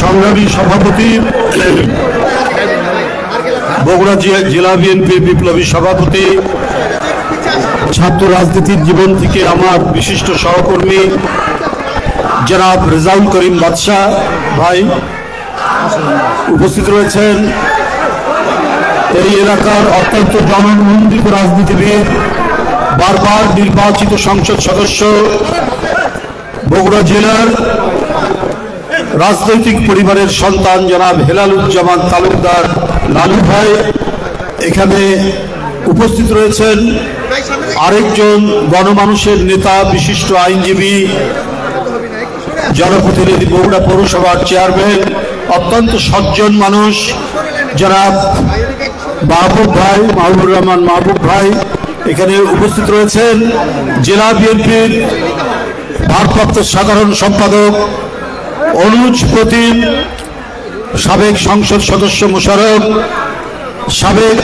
সংগ্রামী সভাপতি, বগুড়া জেলা বিএনপির বিপ্লবী সভাপতি, ছাত্র রাজনীতির জীবন থেকে আমার বিশিষ্ট সহকর্মী জনাব রেজাউল করিম বাদশাহ ভাই উপস্থিত রয়েছেন। এই এলাকার অত্যন্ত জননন্দিত রাজনীতিবিদ, বারবার নির্বাচিত সংসদ সদস্য, বগুড়া জেলার রাজনৈতিক পরিবারের সন্তান জনাব হেলালুজ্জামান তালুকদার লালু ভাই এখানে উপস্থিত রয়েছেন। আরেকজন গণমানুষের নেতা, বিশিষ্ট আইনজীবী, জনপ্রতিনিধি, বগুড়া পৌরসভার চেয়ারম্যান, অত্যন্ত সজ্জন মানুষ জনাব মাহবুব ভাই, মাহবুবুর রহমান মাহবুব ভাই এখানে উপস্থিত রয়েছেন। জেলা বিএনপির ভারপ্রাপ্ত সাধারণ সম্পাদক অনুজ প্রতিম, সাবেক সংসদ সদস্য মোশাররফ, সাবেক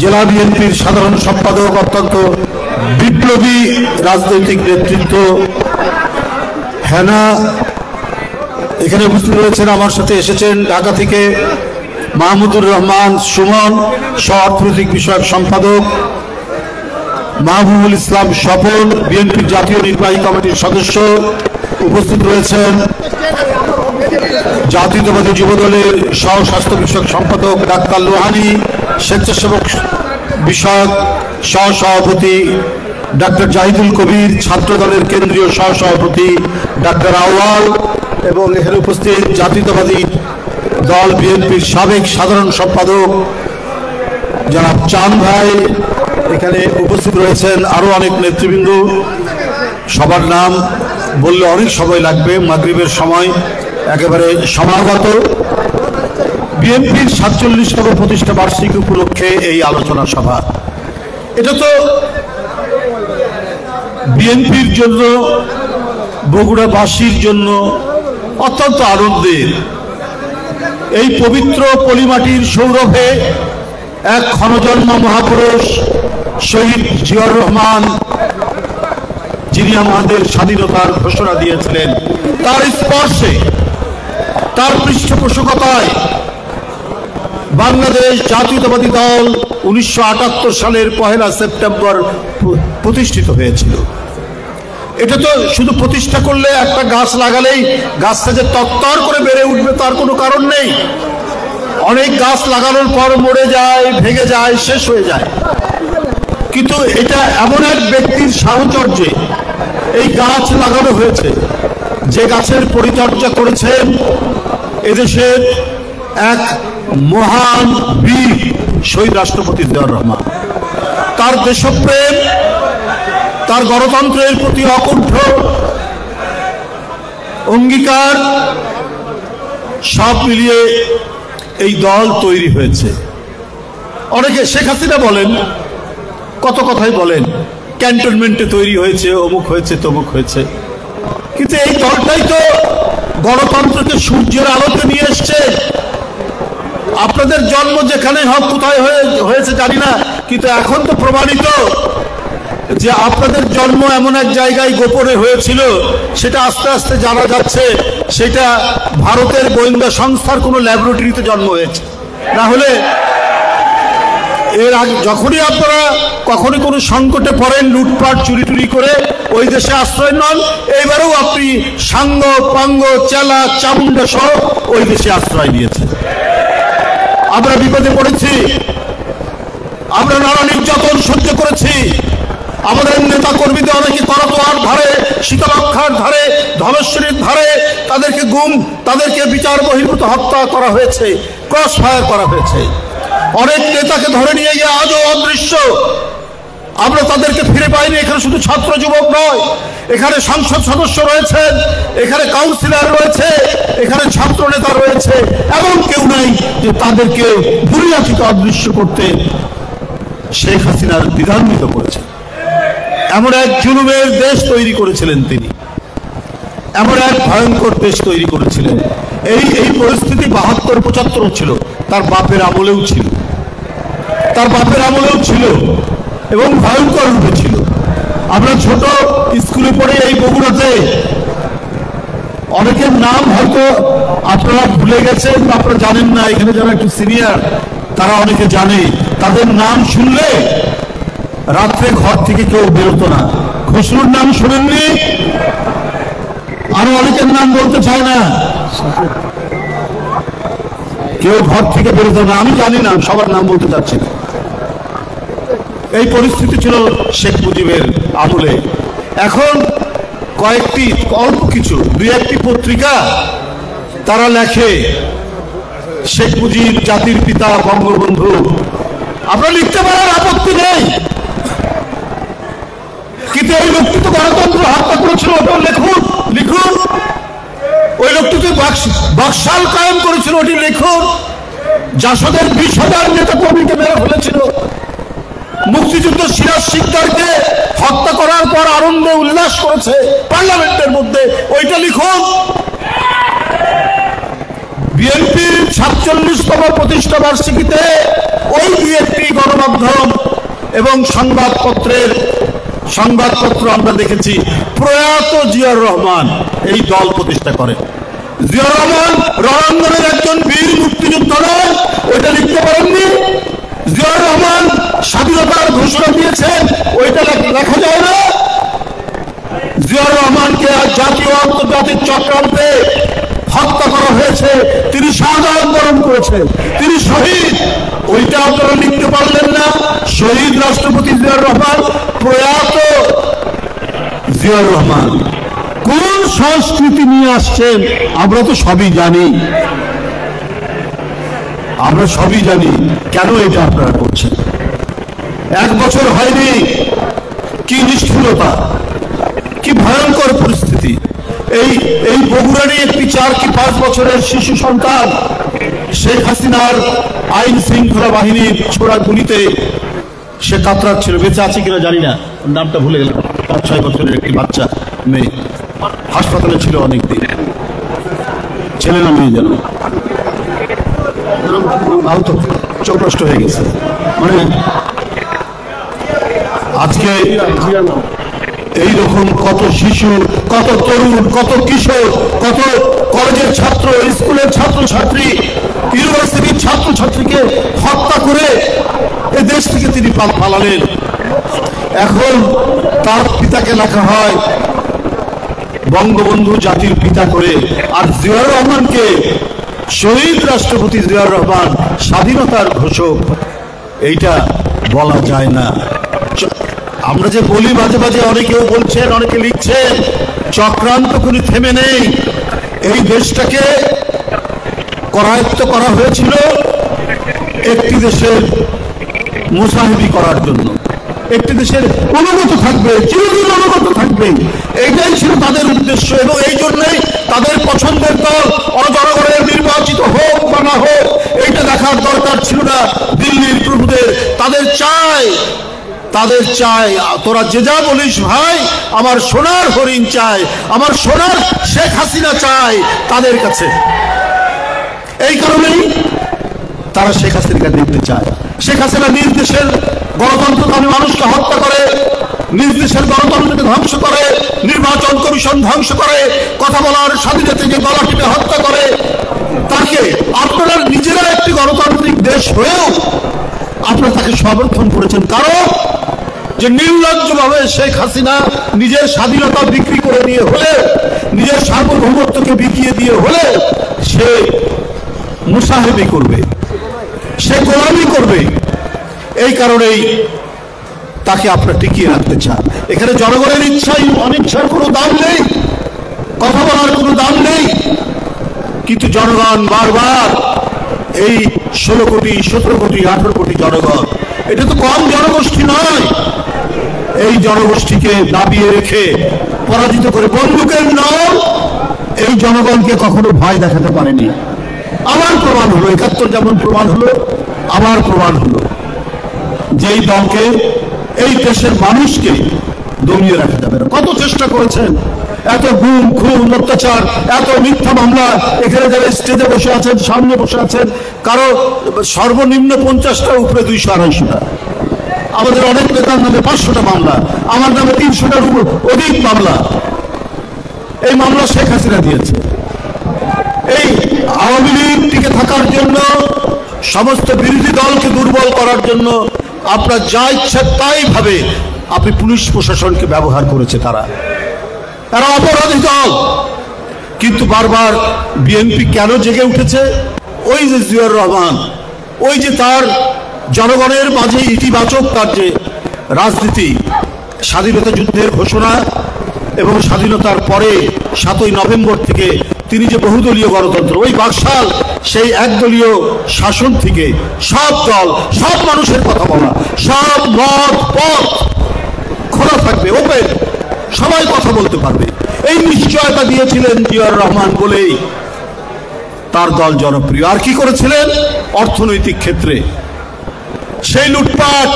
জেলা বিএনপির সাধারণ সম্পাদক, অত্যন্ত বিপ্লবী রাজনৈতিক নেতৃত্ব হেনা এখানে উপস্থিত রয়েছেন। আমার সাথে এসেছেন ঢাকা থেকে মাহমুদুর রহমান সুমন, সহ অর্থনৈতিক বিষয়ক সম্পাদক, মাহবুবুল ইসলাম স্বপন, বিএনপির জাতীয় নির্বাহী কমিটির সদস্য উপস্থিত রয়েছেন। জাতীয়তাবাদী যুবদলের সহ স্বাস্থ্য বিষয়ক সম্পাদক ডাক্তার লোহানী, স্বেচ্ছাসেবক বিষয়ক সহ সভাপতি ডাক্তার জাহিদুল কবির, ছাত্রদলের কেন্দ্রীয় সহ সভাপতি ডাক্তার আওয়াল এবং এখানে উপস্থিত জাতীয়তাবাদী দল বিএনপির সাবেক সাধারণ সম্পাদক জনাব চাঁদ ভাই এখানে উপস্থিত রয়েছেন। আরো অনেক নেতৃবৃন্দ, সবার নাম বললে অনেক সময় লাগবে, মাগরিবের সময় একেবারে সমাগত। বিএনপির ৪৭তম প্রতিষ্ঠা বার্ষিকী উপলক্ষে এই আলোচনা সভা, এটা তো বিএনপির জন্য, বগুড়াবাসীর জন্য অত্যন্ত আনন্দের। এই পবিত্র পলিমাটির সৌরভে এক ক্ষণজন্ম মহাপুরুষ শহীদ জিয়াউর রহমান, যিনি আমাদের স্বাধীনতার ঘোষণা দিয়েছিলেন, তার স্পর্শে, তার পৃষ্ঠপোষকতায় বাংলাদেশ জাতীয়তাবাদী দল ১৯৭৮ সালের ১ সেপ্টেম্বর প্রতিষ্ঠিত হয়েছিল। এটা তো শুধু প্রতিষ্ঠা করলে, একটা গাছ লাগালেই গাছটা যে তত্তর করে বেড়ে উঠবে তার কোনো কারণ নেই। অনেক গাছ লাগানোর পর মরে যায়, ভেঙে যায়, শেষ হয়ে যায়। কিন্তু এটা এমন এক ব্যক্তির সাহচর্যে এই গাছ লাগানো হয়েছে, যে গাছের পরিচর্যা করেছেন এদেশের এক মহান বীর শহীদ রাষ্ট্রপতি জিয়াউর রহমান। তার দেশপ্রেম, তার গণতন্ত্রের প্রতি অকুণ্ঠ অঙ্গীকার, সব মিলিয়ে এই দল তৈরি হয়েছে। অনেকে শেখ হাসিনা বলেন, কত কথাই বলেন, ক্যান্টনমেন্টে তৈরি হয়েছে, অমুক হয়েছে, তমুক হয়েছে, কিন্তু এই দলটাই তো গণতন্ত্রকে সূর্যের আলোতে নিয়ে এসছে। আপনাদের জন্ম যেখানে হোক, কোথায় হয়েছে জানি না, কিন্তু এখন তো প্রমাণিত যে আপনাদের জন্ম এমন এক জায়গায় গোপনে হয়েছিল, সেটা আস্তে আস্তে জানা যাচ্ছে সেটা ভারতের গোয়েন্দা সংস্থার কোনো ল্যাবরেটরিতে জন্ম হয়েছে। না হলে এর আগে যখনই আপনারা কখনই কোনো সংকটে পড়েন, লুটপাট চুরি করে ওই দেশে আশ্রয় নন। এইবারেও আপনি সাঙ্গ পাঙ্গ চেলা চামুন্ডা সহ ওই দেশে আশ্রয় নিয়েছেন। আমরা বিপদে পড়েছি, আমরা নানা নির্যাতন সহ্য করেছি। আমাদের নেতা কর্মীদের অনেকে করতোয়ার ধারে, শীতলক্ষার ধারে, ধলেশ্বরীর ধারে তাদেরকে গুম, তাদেরকে বিচার বহির্ভূত হত্যা করা হয়েছে, ক্রস ফায়ার করা হয়েছে। অনেক নেতাকে ধরে নিয়ে গিয়ে আজও অদৃশ্য, আমরা তাদেরকে ফিরে পাইনি। এখানে শুধু ছাত্র যুবক নয়, এখানে সংসদ সদস্য রয়েছেন, এখানে কাউন্সিলর রয়েছে, এখানে ছাত্র নেতা রয়েছে, এমন কেউ নাই যে তাদেরকে দুনিয়া থেকে অদৃশ্য করতে শেখ হাসিনার বিধান্বিত করেছে। এমন এক জুলুমের দেশ তৈরি করেছিলেন তিনি, এমন এক ভয়ঙ্কর দেশ তৈরি করেছিলেন। এই পরিস্থিতি ৭২-৭৫ ছিল, তার বাপের আমলেও ছিল, তার বাপের আমলেও ছিল এবং ভয়ঙ্কর রূপে ছিল। আমরা ছোট স্কুলে পড়ে এই বগুড়াতে অনেকের নাম হয়তো আপনারা ভুলে গেছেন, আপনারা জানেন না। এখানে যারা একটু সিনিয়র তারা অনেকে জানে, তাদের নাম শুনলে রাত্রে ঘর থেকে কেউ বেরোতো না। খসরুর নাম শুনেননি? আরো অনেকের নাম বলতে চায় না, কেউ ঘর থেকে বেরোতো না। আমি জানি না, সবার নাম বলতে চাচ্ছি না। এই পরিস্থিতি ছিল শেখ মুজিবের আমলে। এখন কয়েকটি অল্প কিছু দুই একটি পত্রিকা তারা লেখে শেখ মুজিব জাতির পিতা বঙ্গবন্ধু। আপনারা লিখতে পারেন, আপত্তি নেই, কিন্তু ওই লোকটি তো গণতন্ত্র হত্যা করেছিল, ওটা লিখুন। লিখুন, ওই লোকটি তো বাকশাল কায়েম করেছিল, ওটি লিখুন। জাসদের 20,000 নেতা কর্মীকে মেরে ফেলেছিল। মুক্তিযুদ্ধ সিরাজ শিকদারকে হত্যা করার পর আনন্দে উল্লাস করেছে পার্লামেন্টের মধ্যে, ওইটা লিখুন। বিএনপির 47তম প্রতিষ্ঠা বার্ষিকীতে ওই বিএনপি গণমাধ্যম এবং সংবাদপত্র আমরা দেখেছি প্রয়াত জিয়াউর রহমান এই দল প্রতিষ্ঠা করেন। জিয়াউর রহমান রণাঙ্গনের একজন বীর মুক্তিযুদ্ধ নয়, ওইটা লিখতে পারেননি। জিয়াউর রহমান স্বাধীনতার ঘোষণা দিয়েছেন, ওইটা লেখা যায় না। জিয়াউর রহমানকে জাতীয় আন্তর্জাতিক চক্রান্তে হত্যা করা হয়েছে, তিনি শাহাদাত বরণ করেছেন, তিনি শহীদ, ওইটা আপনারা লিখতে পারলেন না। শহীদ রাষ্ট্রপতি জিয়াউর রহমান, প্রয়াত জিয়াউর রহমান কোন সংস্কৃতি নিয়ে আসছেন আমরা তো সবই জানি। আমরা সবই জানি কেন এটা আপনারা করছেন। 1 বছর হয়নি, কি নিষ্ঠুরতা, কি ভয়ঙ্কর পরিস্থিতি। এই বগুড়ারই একটি 4 কি 5 বছরের শিশু সন্তান শেখ হাসিনার আইন শৃঙ্খলা বাহিনীর ছোড়া গুলিতে সে কাতরাচ্ছিল। বেঁচে আছে কিনা জানি না, নামটা ভুলে গেলাম। 5-6 বছরের একটি বাচ্চা মেয়ে হাসপাতালে ছিল অনেকদিন, ছেলে না মেয়ে যেন, আহত, চোখ নষ্ট হয়ে গেছে। মানে আজকে এইরকম কত শিশু, কত তরুণ, কত কিশোর, কত কলেজের ছাত্র, স্কুলের ছাত্রছাত্রী, ইউনিভার্সিটির ছাত্রছাত্রীকে হত্যা করে এ দেশ থেকে তিনি পালালেন। এখন তার পিতাকে লেখা হয় বঙ্গবন্ধু জাতির পিতা করে, আর জিয়াউর রহমানকে শহীদ রাষ্ট্রপতি জিয়াউর রহমান স্বাধীনতার ঘোষক, এইটা বলা যায় না। আমরা যে বলি মাঝে মাঝে, অনেকেও বলছেন, অনেকে লিখছেন, চক্রান্ত কোনো থেমে নেই। এই দেশটাকে করায়ত্ত করা হয়েছিল একটি দেশের মুসাহিবি করার জন্য, একটি দেশের অনুগত থাকবে, চিরদিন অনুগত থাকবে, এইটাই ছিল তাদের উদ্দেশ্য। এবং এই জন্যই তাদের পছন্দের দল জনগণের নির্বাচিত হোক বা না হোক, এইটা দেখার দরকার ছিল না দিল্লির প্রভুদের। তাদের চাই তোরা যে যা বলিস ভাই, আমার সোনার হরিণ চাই, আমার সোনার শেখ হাসিনা চাই তাদের কাছে। এই কারণেই তারা শেখ হাসিনাকে দেখতে চায়। শেখ হাসিনা নিজ দেশের গণতন্ত্রকামী মানুষকে হত্যা করে, নিজ দেশের গণতন্ত্রকে ধ্বংস করে, নির্বাচন কমিশন ধ্বংস করে, কথা বলার স্বাধীনতাকে গলা টিপে হত্যা করে। তাকে আপনারা নিজেরা একটি গণতান্ত্রিক দেশ হয়েও আপনারা তাকে সমর্থন করেছেন, কারণ যে নির্লজ্জভাবে শেখ হাসিনা নিজের স্বাধীনতা বিক্রি করে দিয়ে হলে, নিজের সার্বভৌমত্বকে বিকিয়ে দিয়ে হলে সে মুসাহিবি করবে, সে গোলামি করবে। এই কারণেই তাকে আপনারা টিকিয়ে রাখতে চান। এখানে জনগণের ইচ্ছাই অনিচ্ছার কোনো দাম নেই, কথা বলার কোনো দাম নেই। কিন্তু জনগণ বারবার এই 16 কোটি 17 কোটি 18 কোটি জনগণ, এটা তো কম জনগোষ্ঠী নয়, এই জনগোষ্ঠীকে দাবিয়ে রেখে পরাজিত করে বন্দুকের নল এই জনগণকে কখনো ভয় দেখাতে পারেনি। আবার প্রমাণ হলো, 71 যেমন প্রমাণ হলো, আবার প্রমাণ হলো যেই দলকে, এই দেশের মানুষকে দমিয়ে রাখা যাবে না। কত চেষ্টা করেছেন, এত গুম খুন অত্যাচার, এত মিথ্যা মামলা। এখানে যারা স্টেজে বসে আছেন, সামনে বসে আছেন, কারো সর্বনিম্ন 50টা, উপরে 200-250টা। আমাদের অনেক নেতার নামে 500টা মামলা, আমার নামে 300টার উপর অধিক মামলা। এই মামলা শেখ হাসিনা দিয়েছে। এই আওয়ামী লীগ টিকে থাকার জন্য, সমস্ত বিরোধী দলকে দুর্বল করার জন্য আপনার যা ইচ্ছা তাই ভাবে আপনি পুলিশ প্রশাসনকে ব্যবহার করেছে। তারা অপরাধী দল। কিন্তু বারবার বিএনপি কেন জেগে উঠেছে? ওই যে জিয়াউর রহমান, ওই যে তার জনগণের মাঝে ইতিবাচক তার যে রাজনীতি, স্বাধীনতা যুদ্ধের ঘোষণা এবং স্বাধীনতার পরে 7ই নভেম্বর থেকে তিনি যে বহুদলীয় গণতন্ত্র, ওই বাকশাল সেই একদলীয় শাসন থেকে সব দল, সব মানুষের কথা বলা, সব মত পথ খোলা থাকবে, ওপেন, সবাই কথা বলতে পারবে, এই নিশ্চয়তা দিয়েছিলেন জিয়াউর রহমান বলেই তার দল জনপ্রিয়। আর কি করেছিলেন? অর্থনৈতিক ক্ষেত্রে সেই লুটপাট,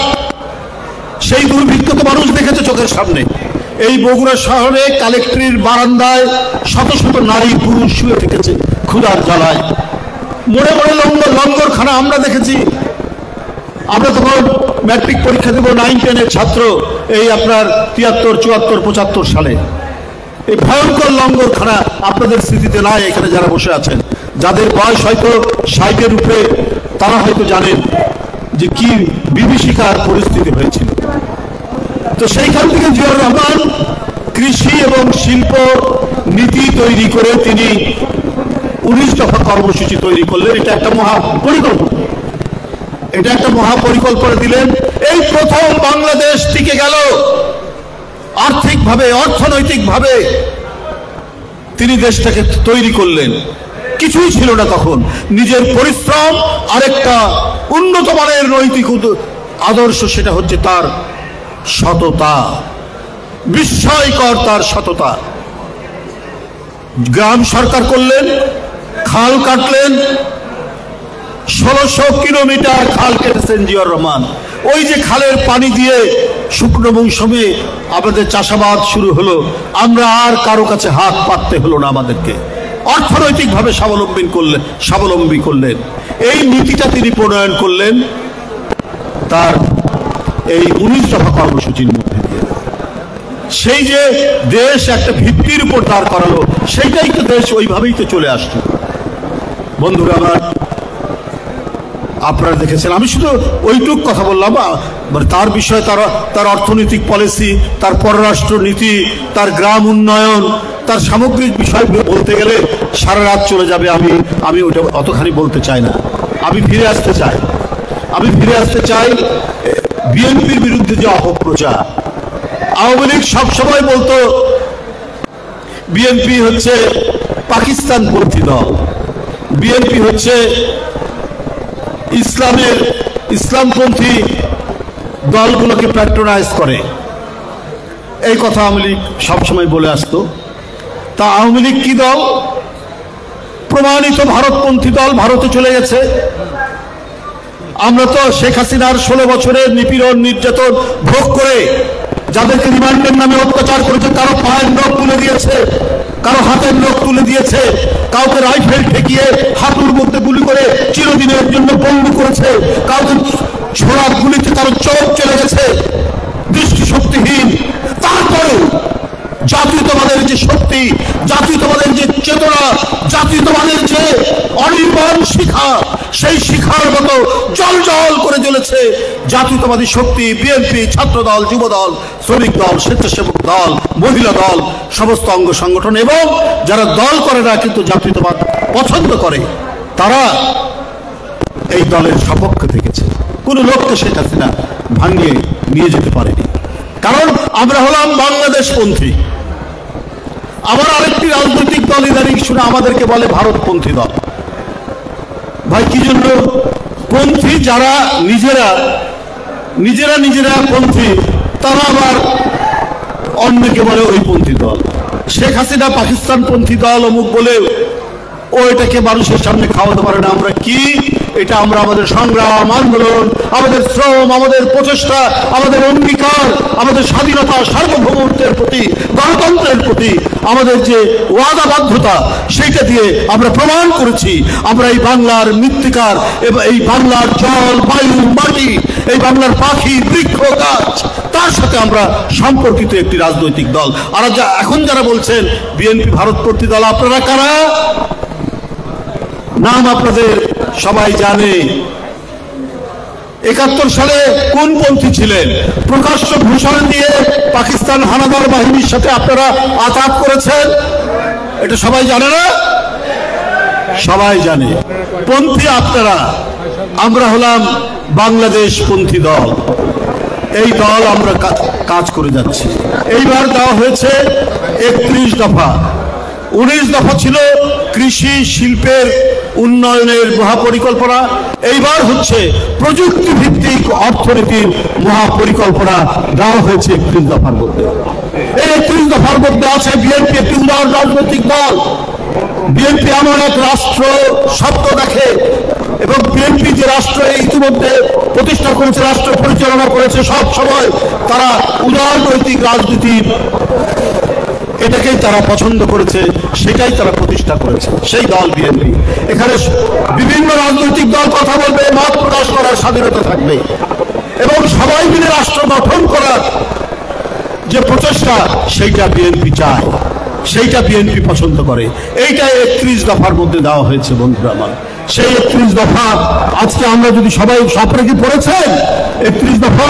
সেই দুর্ভিক্ষ তো মানুষ দেখেছে চোখের সামনে। এই বগুড়া শহরে কালেক্টরের বারান্দায় শত শত নারী পুরুষ শুয়ে থেকেছে ক্ষুধার জ্বালায়। মোড়ে মোড়ে লঙ্গরখানা আমরা দেখেছি। আমরা তখন ম্যাট্রিক পরীক্ষা দেব, 9-10-এর ছাত্র, এই আপনার 73, 74, 75 সালে। এই ভয়ঙ্কর লঙ্গরখানা আপনাদের স্মৃতিতে নাই এখানে যারা বসে আছেন, যাদের বয়স হয়তো 60-এর উপরে, তারা হয়তো জানেন যে কি বিভীষিকার পরিস্থিতি হয়েছিল। তো সেইখান থেকে জিয়াউর রহমান কৃষি এবং শিল্প নীতি তৈরি করে তিনি 19 দফা কর্মসূচি তৈরি করলেন। এটা একটা মহাপরিকল্পনা দিলেন। এই প্রথম বাংলাদেশ টিকে গেল আর্থিকভাবে, অর্থনৈতিকভাবে তিনি দেশটাকে তৈরি করলেন। কিছুই ছিল না তখন, নিজের পরিশ্রম, আরেকটা উন্নত মানের নৈতিক আদর্শ, সেটা হচ্ছে তার সততা, বিস্ময়কর তার সততা। গ্রাম সরকার করলেন, খাল কাটলেন, 1600 কিলোমিটার খাল কেটেছেন জিয়াউর রহমান। ওই যে খালের পানি দিয়ে শুকনো মৌসুমে আমাদের চাষাবাদ শুরু হলো, আমরা আর কারো কাছে হাত পাততে হলো না, আমাদেরকে অর্থনৈতিকভাবে স্বাবলম্বী করলেন। এই নীতিটা তিনি প্রণয়ন করলেন তার এই 19 দফা কর্মসূচির মধ্যে দিয়ে। সেই যে দেশ একটা ভিত্তির উপর দাঁড় করালো, সেইটাই তো দেশ ওইভাবেই তো চলে আসছে। বন্ধুরা আমার, আপনারা দেখেছেন, আমি শুধু ওইটুক কথা বললাম। তার বিষয়ে তার অর্থনৈতিক পলিসি, তার পররাষ্ট্র নীতি, তার গ্রাম উন্নয়ন, তার সামগ্রিক বিষয় বলতে গেলে সারা রাত চলে যাবে। আমি ওটা অতখানি বলতে চাই না। আমি ফিরে আসতে চাই বিএনপির বিরুদ্ধে যে অপপ্রচার। আওয়ামী লীগ সবসময় বলতো বিএনপি হচ্ছে পাকিস্তানপন্থী দল, বিএনপি হচ্ছে ইসলামপন্থী দলগুলোকে প্যাট্রোনাইজ করে। এই কথা আওয়ামী লীগ সবসময় বলে আসতো। তা আওয়ামী লীগ কি দল? প্রমাণিত ভারতপন্থী দল, ভারতে চলে গেছে। আমরা তো শেখ হাসিনার 16 বছরের নিপীড়ন নির্যাতন ভোগ করে, যাদেরকে রিমান্ডের নামে অত্যাচার করেছে, কারো পায়ের নখ তুলে দিয়েছে, কারো হাতের নখ তুলে দিয়েছে, কাউকে রাইফেল ঠেকিয়ে হাঁটুর মধ্যে গুলি করে চিরদিনের জন্য বন্দী করেছে, কাউকে ছোড়া গুলিতে কারো চোখ চলে গেছে, দৃষ্টিশক্তিহীন। তারপরে জাতীয়তাবাদের যে শক্তি, জাতীয়তাবাদের যে চেতনা, জাতীয়তাবাদের যে অনির্বাণ শিখা, সেই শিখার মতো জল জল করে জ্বলেছে জাতীয়তাবাদী শক্তি। বিএনপি, ছাত্রদল, যুবদল, শ্রমিক দল, স্বেচ্ছাসেবক দল, মহিলা দল, সমস্ত অঙ্গ সংগঠন এবং যারা দল করে না কিন্তু জাতীয়তাবাদ পছন্দ করে, তারা এই দলের সপক্ষে থেকেছে। কোনো লোককে শেখ হাসিনা ভাঙিয়ে নিয়ে যেতে পারেনি, কারণ আমরা হলাম বাংলাদেশপন্থী। আবার আরেকটি রাজনৈতিক দল ইদানিং শুনে আমাদেরকে বলে ভারতপন্থী দল। ভাই, কি জন্য পন্থী? যারা নিজেরা পন্থী, তারা আবার অন্যকে বলে ওই পন্থী দল। শেখ হাসিনা পাকিস্তানপন্থী দল অমুক বলে ও এটাকে মানুষের সামনে খাওয়াতে পারে না। আমরা কি এটা আমরা আমাদের সংগ্রাম, আন্দোলন, আমাদের শ্রম, আমাদের প্রচেষ্টা, আমাদের অঙ্গীকার, আমাদের স্বাধীনতা, সার্বভৌমত্বের প্রতি, গণতন্ত্রের প্রতি আমাদের যে ওয়াদাবদ্ধতা, সেইটা দিয়ে আমরা প্রমাণ করেছি আমরা এই বাংলার মৃত্তিকার, এই বাংলার জল, বায়ু, মাটি, এই বাংলার পাখি, বৃক্ষ, গাছ, তার সাথে আমরা সম্পর্কিত একটি রাজনৈতিক দল। আর এখন যারা বলছেন বিএনপি ভারতপন্থী দল, আপনারা কারা? নাম আপনাদের সবাই জানে। 71 সালে কোন পন্থী ছিলেন? প্রকাশ্য ঘোষণ দিয়ে পাকিস্তান হানাদার বাহিনীর সাথে আপনারা আঘাত করেছেন, এটা সবাই জানে না? সবাই জানে। পন্থী আপনারা, আমরা হলাম বাংলাদেশ পন্থী দল। এই দল আমরা কাজ করে যাচ্ছি। এইবার দেওয়া হয়েছে 31 দফা। 19 দফা ছিল কৃষি শিল্পের উন্নয়নের মহাপরিকল্পনা, এইবার হচ্ছে প্রযুক্তি ভিত্তিক অর্থনীতির মহাপরিকল্পনা দেওয়া হয়েছে 31 দফার মধ্যে। এই 31 দফার মধ্যে আছে বিএনপি একটি উদার রাজনৈতিক দল। বিএনপি এমন এক রাষ্ট্র স্বপ্ন দেখে, এবং বিএনপি যে রাষ্ট্র ইতিমধ্যে প্রতিষ্ঠা করেছে, রাষ্ট্র পরিচালনা করেছে, সব সময় তারা উদার নৈতিক রাজনীতির এটাকেই তারা পছন্দ করেছে, সেটাই তারা প্রতিষ্ঠা করেছে, সেই দল বিএনপি। এখানে বিভিন্ন রাজনৈতিক দল কথা বলবে, মত প্রকাশ করার স্বাধীনতা থাকবে, এবং সবাই মিলে রাষ্ট্র গঠন করার যে প্রচেষ্টা, সেইটা বিএনপি চায়, সেইটা বিএনপি পছন্দ করে। এইটা 31 দফার মধ্যে দেওয়া হয়েছে বন্ধুরা আমার। সেই 31 দফা আজকে আমরা যদি সবাই, আপনারা কি পড়েছেন 31 দফা?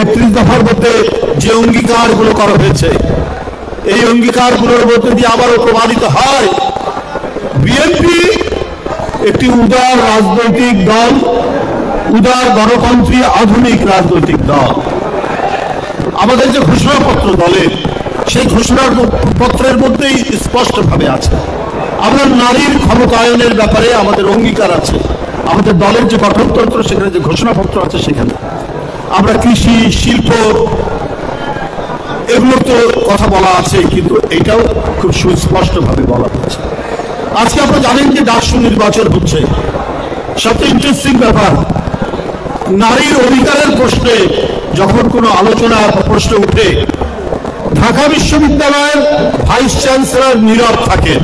31 দফার মধ্যে যে অঙ্গীকারগুলো করা হয়েছে, এই অঙ্গীকারগুলোর মধ্যে দিয়ে আবারও প্রমাণিত হয় বিএনপি একটি উদার রাজনৈতিক দল, উদার গণতন্ত্রী আধুনিক রাজনৈতিক দল। আমাদের যে ঘোষণাপত্র দলের, সেই ঘোষণার পত্রের মধ্যেই স্পষ্টভাবে আছে আমরা নারীর ক্ষমতায়নের ব্যাপারে আমাদের অঙ্গীকার আছে। আমাদের দলের যে গঠনতন্ত্র, সেখানে যে ঘোষণাপত্র আছে, সেখানে আমরা কৃষি, শিল্প, এগুলোর তো কথা বলা আছে, কিন্তু এটাও খুব সুস্পষ্টভাবে বলা হচ্ছে। আজকে আপনারা জানেন যে ডাকসু নির্বাচন হচ্ছে। সবচেয়ে ইন্টারেস্টিং ব্যাপার, নারীর অধিকারের প্রশ্নে যখন কোনো আলোচনা বা প্রশ্ন উঠে, ঢাকা বিশ্ববিদ্যালয়ের ভাইস চ্যান্সেলর নীরব থাকেন।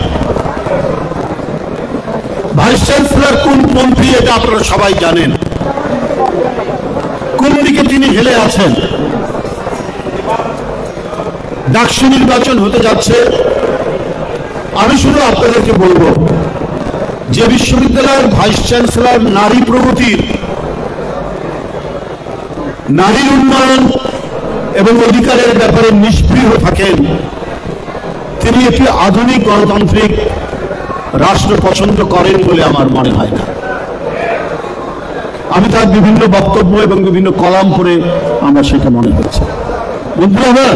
ভাইস চ্যান্সেলর কোন মন্ত্রী, এটা আপনারা সবাই জানেন। কোন দিকে তিনি হেলে আছেন? ডাকসু নির্বাচন হতে যাচ্ছে। আমি শুধু আপনাদেরকে বলবো, যে বিশ্ববিদ্যালয়ের ভাইস চ্যান্সেলর নারী প্রগতির, নারীর উন্নয়ন এবং অধিকারের ব্যাপারে নিষ্ক্রিয় থাকেন, তিনি একটি আধুনিক গণতান্ত্রিক রাষ্ট্র পছন্দ করেন বলে আমার মনে হয় না। আমি তার বিভিন্ন বক্তব্য এবং বিভিন্ন কলাম পড়ে আমরা সেটা মনে হচ্ছে। বন্ধুরা,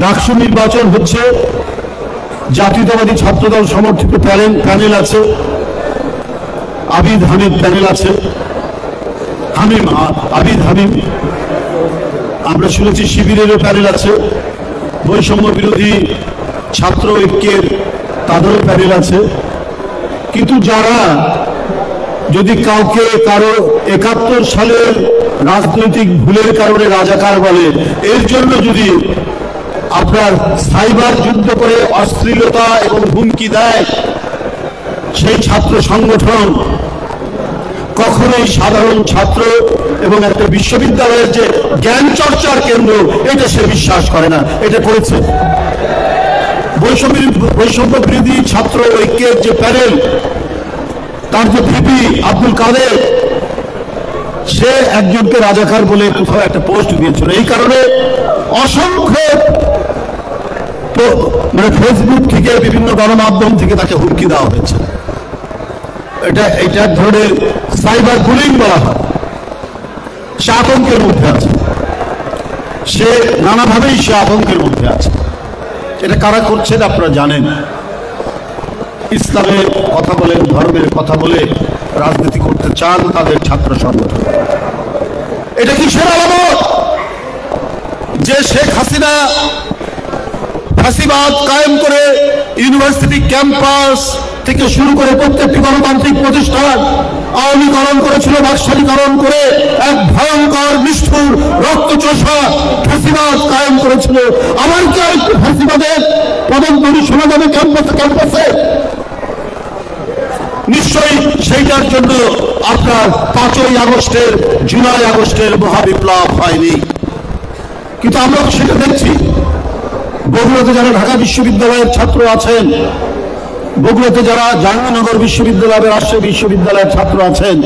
ডাকসু নির্বাচন হচ্ছে, জাতীয়তাবাদী ছাত্রদল সমর্থিত প্যানেল আছে, আবিদ হামিদ প্যানেল আছে, আবিদ হামিদ, আমরা শুনেছি শিবিরেরও প্যানেল আছে, বৈষম্য বিরোধী ছাত্র ঐক্যের তাদেরও প্যানেল আছে। কিন্তু যারা যদি কাউকে কারো 71 সালের রাজনৈতিক ভুলের কারণে রাজাকার বলে, এর জন্য যদি আপনার সাইবার যুদ্ধ করে অশ্লীলতা এবং হুমকি দেয়, সেই ছাত্র সংগঠন কখনোই সাধারণ ছাত্র এবং একটা বিশ্ববিদ্যালয়ের যে জ্ঞান চর্চার কেন্দ্র, এটা সে বিশ্বাস করে না। এটা করেছে বৈষম্য বিরোধী ছাত্র ঐক্যের যে প্যানেল, তার যে ভিপি আব্দুল কাদের, সে একজনকে রাজাকার বলে কোথাও একটা পোস্ট দিয়েছিল। এই কারণে অসংখ্য ফেসবুক থেকে, বিভিন্ন গণমাধ্যম থেকে তাকে হুমকি দেওয়া হয়েছে। এটা ধরনের সাইবার বুলিং বলা হয়। সে আতঙ্কের মধ্যে আছে, সে নানাভাবেই সে আতঙ্কের মধ্যে আছে। এটা কারা করছেন আপনারা জানেন। ইসলামের কথা বলে, ধর্মের কথা বলে রাজনীতি করতে চান তাদের ছাত্র সংগঠন। এটা কিসের আলামত? যে শেখ হাসিনা ফাঁসিবাদ কায়েম করে ইউনিভার্সিটি ক্যাম্পাস থেকে শুরু করে প্রত্যেকটি গণতান্ত্রিক প্রতিষ্ঠান আওয়ামীকরণ করেছিল, বাকশালীকরণ করে এক ভয়ঙ্কর নিষ্ঠুর রক্তচোষা ফাঁসিবাদ কায়েম করেছিল। আবার কি আরেকটু ফাঁসিবাদের পদধ্বনি শোনা যাবে ক্যাম্পাসে ক্যাম্পাসে? নিশ্চয়ই সেইটার জন্য আপনার 5ই আগস্টের, জুলাই আগস্টের মহাবিপ্লব হয়নি, কিন্তু আমরা সেটা দেখছি। বগুড়াতে যারা ঢাকা বিশ্ববিদ্যালয়ের ছাত্র আছেন, বগুড়াতে যারা জাহাঙ্গীরনগর বিশ্ববিদ্যালয়, রাজশাহী বিশ্ববিদ্যালয়ের ছাত্র আছেন,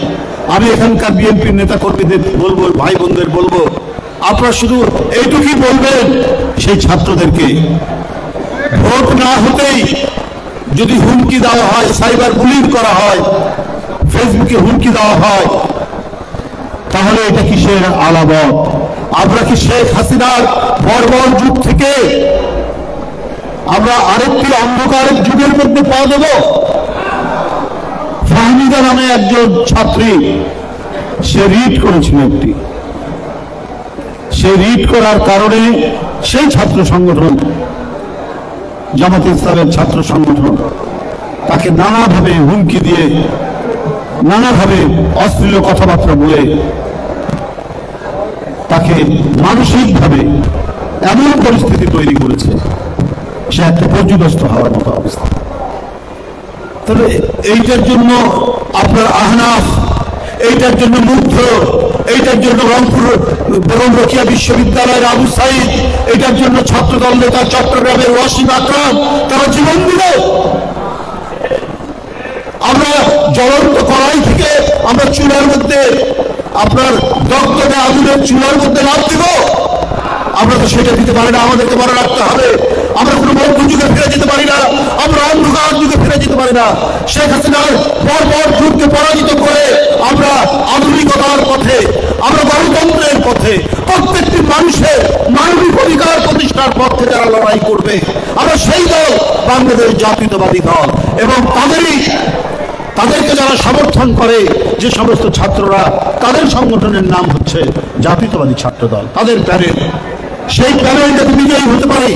আমি এখানকার বিএনপির নেতা কর্মীদের বলবো, ভাই বোনদের বলবো, আপনারা শুধু এইটুকুই বলবেন সেই ছাত্রদেরকে, ভোট না হতেই যদি হুমকি দেওয়া হয়, সাইবার বুলিং করা হয়, ফেসবুকে হুমকি দেওয়া হয়, তাহলে এটা কিসের আলামত? আমরা কি শেখ হাসিনার বর্বর যুগ থেকে আমরা আরেকটি অন্ধকারের যুগের মধ্যে পাওয়া দেব? ফাহমিদা নামে একজন ছাত্রী, সে রিড করেছিল একটি, সে রিড করার কারণে সেই ছাত্র সংগঠন, জামাতে ইসলামের ছাত্র সংগঠন, তাকে নানাভাবে হুমকি দিয়ে, নানাভাবে অশ্লীল কথাবার্তা বলে তাকে মানসিকভাবে এমন পরিস্থিতি তৈরি করেছে, সে একটা পর্যুদস্ত হওয়ার মতো অবস্থা। তবে এইটার জন্য আপনার আহনাফ, এইটার জন্য মুগ্ধ, এইটার জন্য রংপুর বেগম রোকেয়া বিশ্ববিদ্যালয়ের আবু সাইদ, এইটার জন্য ছাত্রদল নেতা চট্টগ্রামের ওয়াসিম আকরাম তারা জীবন দিল। আমরা জ্বলন্ত কড়াই থেকে আমরা চুলার মধ্যে, আপনার দগ্ধে আগুনের চুলার মধ্যে লাভ দিব? আমরা তো সেটা দিতে পারি না, আমাদেরকে মনে রাখতে হবে আমরা কোনো মধ্য যুগে ফিরে যেতে পারি না, আমরা অন্ধকার যুগে ফিরে যেতে পারি না। শেখ হাসিনার পরপর যুগকে পরাজিত করে আমরা আধুনিকতার পথে, আমরা গণতন্ত্রের পথে, প্রত্যেকটি মানুষের মানবিক অধিকার প্রতিষ্ঠার পক্ষে যারা লড়াই করবে, আমরা সেই দল বাংলাদেশ জাতীয়তাবাদী দল। এবং তাদেরকে যারা সমর্থন করে, যে সমস্ত ছাত্ররা, তাদের সংগঠনের নাম হচ্ছে জাতীয়তাবাদী ছাত্র দল, তাদের প্যানেল। সেই প্যানেল যাতে বিজয়ী হতে পারে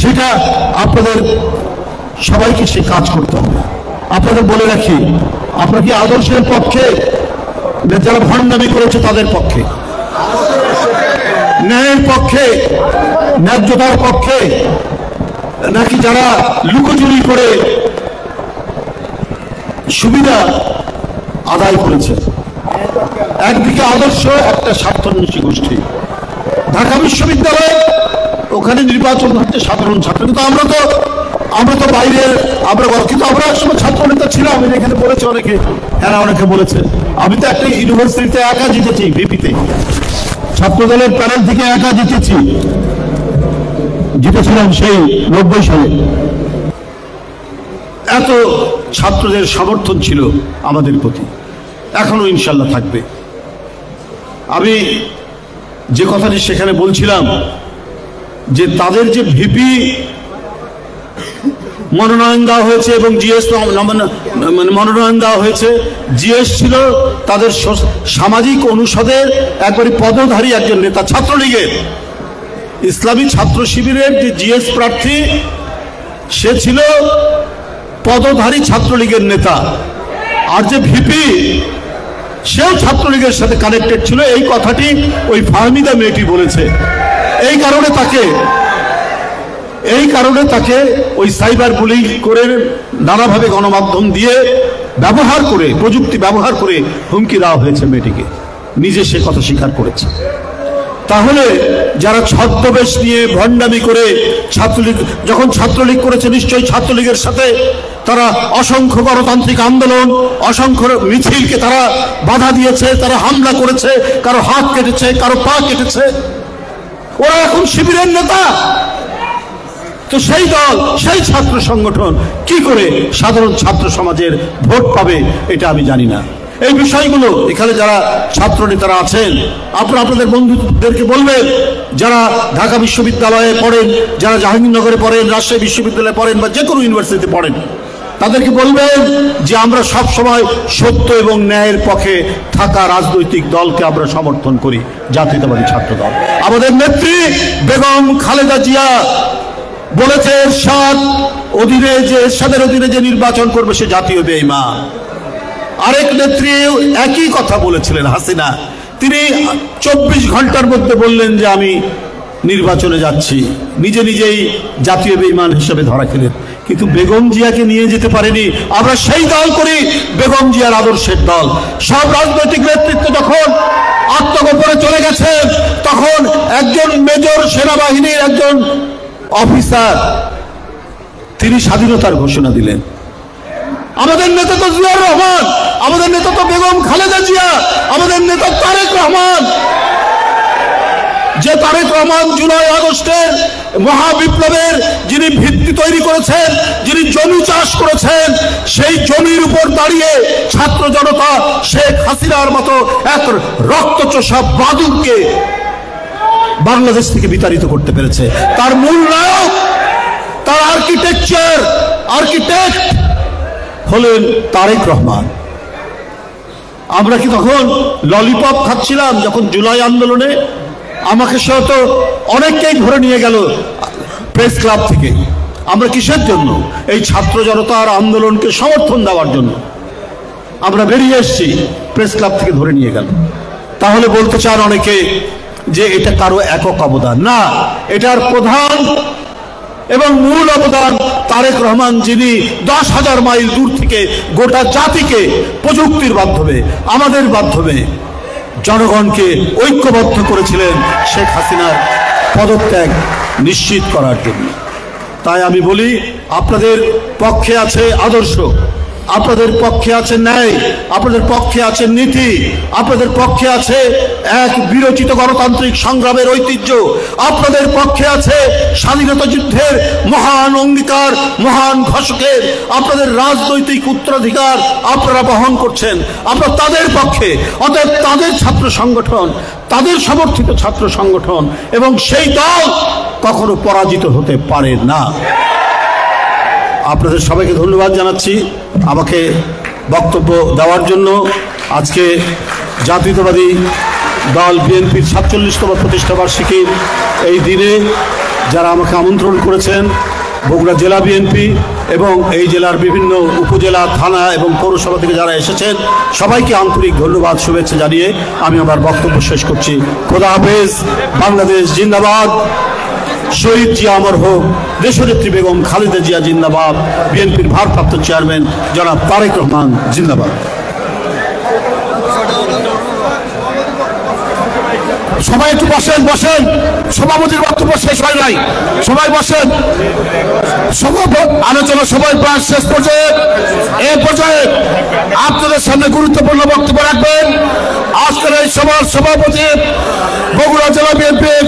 সেটা আপনাদের সবাইকে সে কাজ করতে হবে। আপনাদের বলে রাখি, আপনারা কি আদর্শের পক্ষে, যারা ভণ্ডামি করেছে তাদের পক্ষে, ন্যায়ের পক্ষে, ন্যায্যতার পক্ষে, নাকি যারা লুকোচুরি করে সুবিধা আদায় করেছে? একদিকে আদর্শ, একটা স্বার্থান্বেষী গোষ্ঠী। ঢাকা বিশ্ববিদ্যালয়ে ওখানে নির্বাচন হচ্ছে সাধারণ ছাত্র, কিন্তু আমরা তো বাইরে, কিন্তু আমরা একসময় ছাত্র নেতা ছিলাম। আমি এখানে বলেছে অনেকে, হ্যাঁ অনেকে বলেছে, আমি তো একটা ইউনিভার্সিটিতে একা জিতেছি, ভিপিতে ছাত্র দলের প্যানেল থেকে একা জিতেছিলাম সেই 90 সালে। এত ছাত্রদের সমর্থন ছিল আমাদের প্রতি, এখনো ইনশাল্লাহ থাকবে। আমি যে কথাটি সেখানে বলছিলাম যে তাদের যে ভিপি মনোনয়ন দেওয়া হয়েছে এবং জিএস মনোনয়ন দেওয়া হয়েছে, জিএস ছিল তাদের সামাজিক অনুষদের একবারে পদধারী একজন নেতা, ছাত্রলীগের ইসলামী ছাত্র শিবিরের যে জিএস প্রার্থী, সে ছিল পদধারী ছাত্রলীগের নেতা। আর যে ভিপি, সেও ছাত্রলীগের সাথে কানেক্টেড ছিল। এই কথাটি ওই ফাহমিদা মেয়েটি বলেছে। এই কারণে তাকে ওই সাইবার বুলিং করে, নানাভাবে গণমাধ্যম দিয়ে ব্যবহার করে, প্রযুক্তি ব্যবহার করে হুমকি দেওয়া হয়েছে মেয়েটিকে। নিজে সে কথা স্বীকার করেছে। তাহলে যারা ছদ্মবেশ নিয়ে ভণ্ডামি করে যখন ছাত্রলীগ করেছে, নিশ্চয়ই ছাত্রলীগের সাথে তারা অসংখ্য গণতান্ত্রিক আন্দোলন, অসংখ্য মিছিলকে তারা বাধা দিয়েছে, তারা হামলা করেছে, কারো হাত কেটেছে, কারো পা কেটেছে। ওরা এখন শিবিরের নেতা। তো সেই দল, সেই ছাত্র সংগঠন কি করে সাধারণ ছাত্র সমাজের ভোট পাবে, এটা আমি জানি না। এই বিষয়গুলো এখানে যারা ছাত্র নেতারা আছেন, আপনারা আপনাদের বন্ধুদেরকে বলবেন, যারা ঢাকা বিশ্ববিদ্যালয়ে পড়েন, যারা জাহাঙ্গীরনগরে পড়েন, রাজশাহী বিশ্ববিদ্যালয়ে পড়েন, বা যে কোনো ইউনিভার্সিটিতে পড়েন, তাদেরকে বলবেন যে আমরা সব সময় সত্য এবং ন্যায়ের পক্ষে থাকা রাজনৈতিক দলকে আমরা সমর্থন করি, জাতীয়তাবাদী ছাত্র দল। আমাদের নেত্রী বেগম খালেদা জিয়া বলেছে এরশাদ অধীনে যে এরশাদের অধীনে যে নির্বাচন করবে সে জাতীয় বেঈমান। আরেক নেত্রী একই কথা বলেছিলেন হাসিনা, তিনি 24 ঘন্টার মধ্যে বললেন যে আমি নির্বাচনে যাচ্ছি, নিজে নিজেই জাতীয় বেঈমান হিসেবে ধরা খেলেন। কিন্তু বেগম জিয়াকে নিয়ে যেতে পারেনি। আমরা সেই দল করি বেগম জিয়ার আদর্শের দল। সব রাজনৈতিক নেতৃত্ব যখন আত্মগোপনে চলে গেছে, তখন একজন মেজর সেনাবাহিনীর একজন অফিসার তিনি স্বাধীনতার ঘোষণা দিলেন। আমাদের নেতা তো জিয়াউর রহমান, আমাদের নেতা তো বেগম খালেদা জিয়া, আমাদের নেতা তারেক রহমান। যে তারেক রহমান জুলাই আগস্টের মহাবিপ্লবের যিনি ভিত্তি তৈরি করেছেন, যিনি জমি চাষ করেছেন, সেই জমির উপর দাঁড়িয়ে ছাত্র জনতা শেখ হাসিনার মতো এক রক্তচোষা বাদুড়কে বাংলাদেশ থেকে বিতাড়িত করতে পেরেছে। তার মূল নায়ক, তার আর্কিটেক্ট হলেন তারেক রহমান। আমরা কি তখন ললিপপ খাচ্ছিলাম যখন জুলাই আন্দোলনে? আমাকে সহ তো অনেককেই ধরে নিয়ে গেল প্রেস ক্লাব থেকে। আমরা কিসের জন্য? এই ছাত্র জনতার আন্দোলনকে সমর্থন দেওয়ার জন্য আমরা বেরিয়ে এসেছি, প্রেস ক্লাব থেকে ধরে নিয়ে গেল। তাহলে বলতে চান অনেকে যে এটা কারো একক অবদান? না, এটার প্রধান এবং মূল অবদান তারেক রহমান, যিনি 10,000 মাইল দূর থেকে গোটা জাতিকে প্রযুক্তির মাধ্যমে, আমাদের মাধ্যমে জনগণকে ঐক্যবদ্ধ করেছিলেন শেখ হাসিনার পদত্যাগ নিশ্চিত করার জন্য। তাই আমি বলি, আপনাদের পক্ষে আছে আদর্শ, আপনাদের পক্ষে আছে ন্যায়, আপনাদের পক্ষে আছে নীতি, আপনাদের পক্ষে আছে এক বিরচিত গণতান্ত্রিক সংগ্রামের ঐতিহ্য, আপনাদের পক্ষে আছে স্বাধীনতা যুদ্ধের মহান অঙ্গীকার, মহান ঘোষকের আপনাদের রাজনৈতিক উত্তরাধিকার আপনারা বহন করছেন। আপনারা তাদের পক্ষে, অতএব তাদের ছাত্র সংগঠন, তাদের সমর্থিত ছাত্র সংগঠন এবং সেই দল কখনো পরাজিত হতে পারে না। আপনাদের সবাইকে ধন্যবাদ জানাচ্ছি আমাকে বক্তব্য দেওয়ার জন্য। আজকে জাতীয়তাবাদী দল বিএনপির 47তম প্রতিষ্ঠাবার্ষিকীর এই দিনে যারা আমাকে আমন্ত্রণ করেছেন, বগুড়া জেলা বিএনপি এবং এই জেলার বিভিন্ন উপজেলা, থানা এবং পৌরসভা থেকে যারা এসেছেন, সবাইকে আন্তরিক ধন্যবাদ, শুভেচ্ছা জানিয়ে আমি আমার বক্তব্য শেষ করছি। খোদা হাফেজ। বাংলাদেশ জিন্দাবাদ। শহীদ জিয়া অমর হোক। দেশনেত্রী বেগম খালেদা জিয়া জিন্দাবাদ। বিএনপির ভারপ্রাপ্ত চেয়ারম্যান জনাব তারেক রহমান জিন্দাবাদ। সবাই একটু বসেন, সভাপতির বক্তব্য শেষ হয় নাই, সবাই বসেন। আলোচনা সবাই প্রায় শেষ পর্যায়ে। এই পর্যায়ে আপনাদের সামনে গুরুত্বপূর্ণ বক্তব্য রাখবেন আজকের এই সভার সভাপতি, বগুড়া জেলা বিএনপির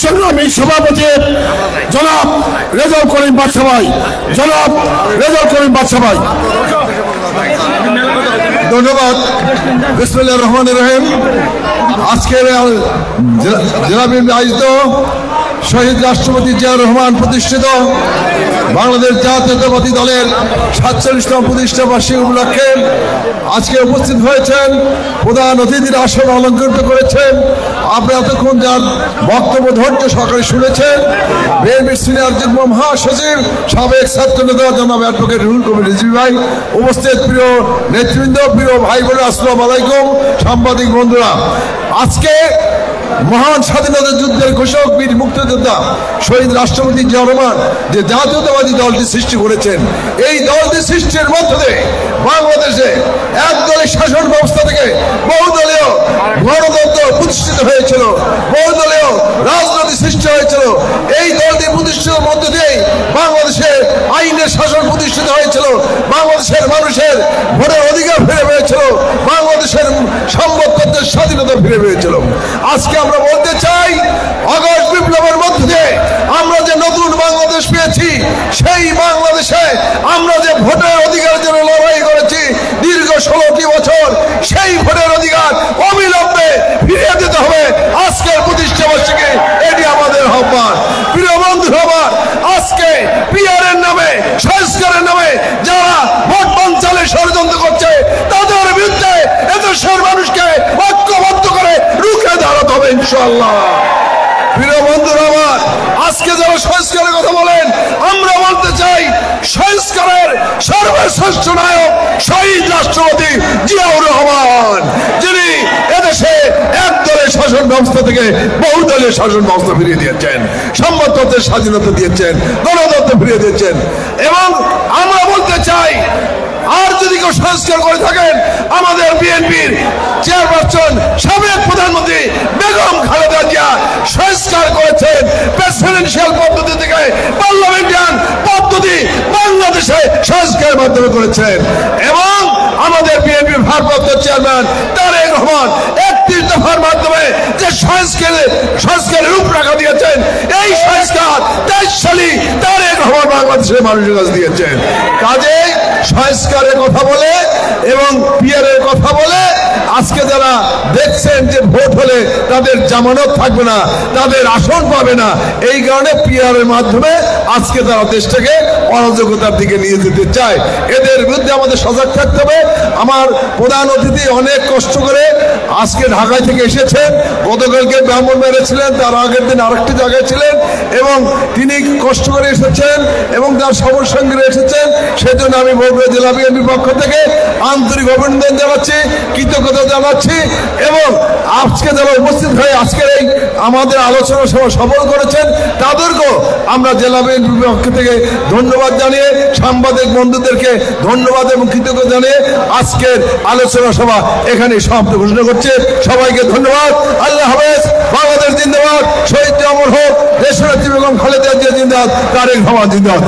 সংগ্রামী সভাপতি জনাব রেজাউল করিম বাদশা ভাই। ধন্যবাদ। বিসমিল্লাহির রহমানির রহিম। আজকের জেলা বিএনপি আয়োজিত শহীদ রাষ্ট্রপতি জিয়াউর রহমান প্রতিষ্ঠিত বাংলাদেশ জাতীয়তাবাদী দলের 47তম প্রতিষ্ঠা বার্ষিকী উপলক্ষে আজকে উপস্থিত হয়েছেন, প্রধান অতিথির আসন অলঙ্কৃত করেছেন। আপনারা এতক্ষণ যার বক্তব্য ধৈর্য সহকারে শুনেছেন, বিএনপির সিনিয়র যুগ্ম মহাসচিব সাবেক ছাত্র নেতা জনাব অ্যাডভোকেট রুহুল কবির রিজভী ভাই, উপস্থিত প্রিয় নেতৃবৃন্দ, প্রিয় ভাই বোনেরা, আসসালামু আলাইকুম। সাংবাদিক বন্ধুরা, আজকে মহান স্বাধীনতা যুদ্ধের ঘোষক বীর মুক্তিযোদ্ধা শহীদ রাষ্ট্রপতি জিয়াউর রহমান যে জাতীয়তাবাদী দলটি সৃষ্টি করেছেন, এই দলটি সৃষ্টির মধ্যে বাংলাদেশে একদলীয় শাসন ব্যবস্থা থেকে বহুদলীয় গণতন্ত্র প্রতিষ্ঠিত হয়েছিল, বহুদলীয় রাজনীতি সৃষ্টি হয়েছিল। এই দলটি প্রতিষ্ঠিত মধ্য দিয়েই বাংলাদেশে আইনের শাসন প্রতিষ্ঠিত হয়েছিল, বাংলাদেশের মানুষের ভোটের অধিকার ফিরে পেয়েছিল, বাংলাদেশের সংবাদপত্রের স্বাধীনতা ফিরে পেয়েছিল। আজকে আমরা বলতে চাই, আগস্ট বিপ্লবের মধ্যে আমরা যে নতুন বাংলাদেশ পেয়েছি, সেই বাংলাদেশে আমরা যে ভোটের অধিকারের জন্য লড়াই করেছি দীর্ঘ 16টি বছর, সেই ভোটের অধিকার অবিলম্বে ফিরিয়ে দিতে হবে। আজকের প্রতিষ্ঠা বার্ষিকী এটি আমাদের আহ্বান। প্রিয় বন্ধুরা আমার, আজকে পিআরের নামে, সংস্কারের নামে যারা ভোট বানচালের ষড়যন্ত্র করছে, তাদের বিরুদ্ধে এদেশের মানুষকে ঐক্যবদ্ধ করে রুখে দাঁড়াতে হবে ইনশাআল্লাহ। প্রিয় বন্ধুরা আমার, আজকে যারা সংস্কারের কথা বলেন, সর্বশ্রেষ্ঠ নায়ক শহীদ রাষ্ট্রপতি জিয়াউর রহমান, যিনি এদেশে একদলের শাসন ব্যবস্থা থেকে বহুদলীয় শাসন ব্যবস্থা ফিরিয়ে দিয়েছেন, সংবাদপত্রের স্বাধীনতা দিয়েছেন, গণতন্ত্র ফিরিয়ে দিয়েছেন। এবং আমরা বলতে চাই, আর যদি কেউ সংস্কার করে থাকেন, আমাদের বিএনপির চেয়ারপারসন সাবেক প্রধানমন্ত্রী বেগম খালেদা জিয়া সংস্কার করেছেন, প্রেসিডেন্সিয়াল পদ্ধতি থেকে পার্লামেন্টারিয়ান পদ্ধতি বাংলাদেশে সংস্কারের মাধ্যমে করেছেন। এবং আমাদের বিএনপির ভারপ্রাপ্ত চেয়ারম্যান তারেক রহমান 31 দফার মাধ্যমে যে সংস্কারের রূপরেখা দিয়েছেন, এই সংস্কার 23 সালে তারেক রহমান বাংলাদেশের মানুষের কাছে দিয়েছেন। কাজেই সংস্কারের কথা বলে এবং পিয়ারের কথা বলে আজকে যারা দেখছেন যে ভোট হলে তাদের জামানত থাকবে না, তাদের আসন পাবে না, এই কারণে পিয়ারের মাধ্যমে আজকে তারা দেশটাকে অরাজকতার দিকে নিয়ে যেতে চায়। এদের বিরুদ্ধে আমাদের সজাগ থাকতে হবে। আমার প্রধান অতিথি অনেক কষ্ট করে আজকে ঢাকায় থেকে এসেছেন, গতকালকে ব্রাহ্মণ মেরেছিলেন, তার আগের দিন আরেকটি জায়গায় ছিলেন, এবং তিনি কষ্ট করে এসেছেন এবং তার সবর সঙ্গীরা এসেছেন। সেজন্য আমি বগুড়া জেলা বিএনপির পক্ষ থেকে আন্তরিক অভিনন্দন জানাচ্ছি, কৃতজ্ঞতা জানাচ্ছি। এবং আজকে যারা উপস্থিত হয়ে আজকের এই আমাদের আলোচনা সভা সফল করেছেন, তাদেরকেও আমরা জেলা বিএনপির পক্ষ থেকে ধন্যবাদ জানিয়ে, সাংবাদিক বন্ধুদেরকে ধন্যবাদ এবং কৃতজ্ঞতা জানিয়ে আজকের আলোচনা সভা এখানে সমাপ্ত ঘোষণা করছে। সবাইকে ধন্যবাদ। আল্লাহ হাফেজ। বাংলাদেশ জিন্দাবাদ। শহীদ অমর হোক। দেশনেত্রী বেগম খালেদা জিয়া জিন্দাবাদ। তারেক রহমান জিন্দাবাদ।